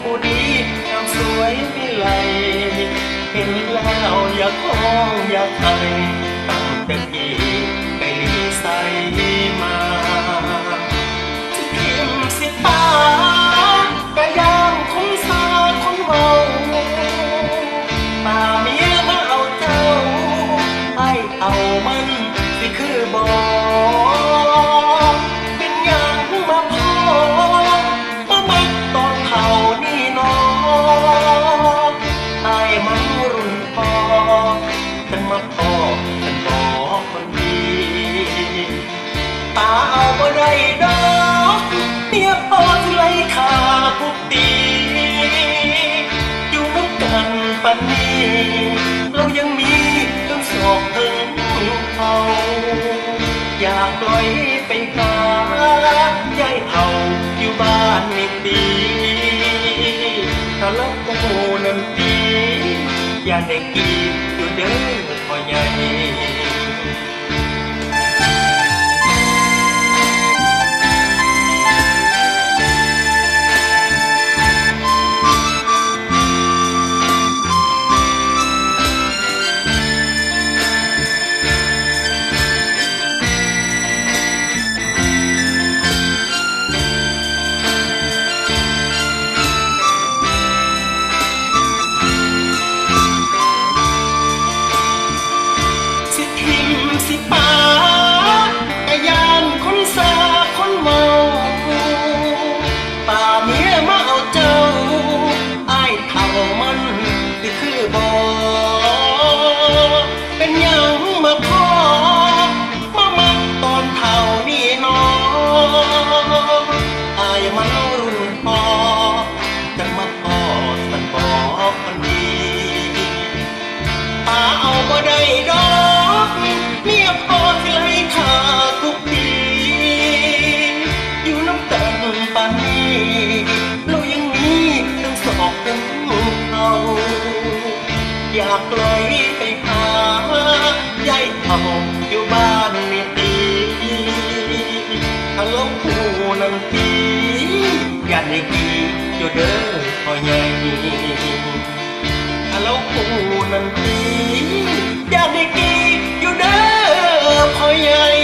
ผู้ดีงามสวยวิไลเห็นแล้วอยากห้องอยากไห้ตั้งแต่พี่ไปลีใสมาสิทิมสิป้ากะยามคนสาคนเมาป่าเมียมาเอาเจ้าไอ้เอามันสิคือบ่เป็นอย่างมาพอมามักตอนเท่านี้น้องไอ้มันรุ่นพอกันมาพอกันบอกคนดีป่าเอาบ่ได้ดอกเมียพอที่ไล่ขาทุกตีอยู่น้ำกันปันนี้เรายังมีทั้งศอกทั้งเขาอยากปล่อยไปหายายเฒ่าอยู่บ้านนี่ดีถ้าลับโอ้นั่นดีอย่าได้กีดอยู่เด้อพ่อใหญ่สิป่ากะยานคนสาคนเมาป่าเมียมาเอาเจ้าอ้ายเฒ่ามันสิคือบ่เป็นหยังมาพ่อมามักตอนเฒ่านี่น้องอ้ายมันรุ่นพ่อกันมาพ่อสันบอกคนดีป่าเอาบ่ได้ดอกเมียพอที่ไล่ขาทุกทีอยู่น้ำกันป่านนี้เรายังมีทั้งศอกทั้งเขาอยากปล่อยไปหายายเฒ่าอยู่บ้านนี่ดีถ้าลงผู้นั้นดีอย่าได้กีอยู่เด้อพ่อใหญ่ถ้าลงผู้นั้นดีอย่าได้กีอยู่เด้อพ่อใหญ่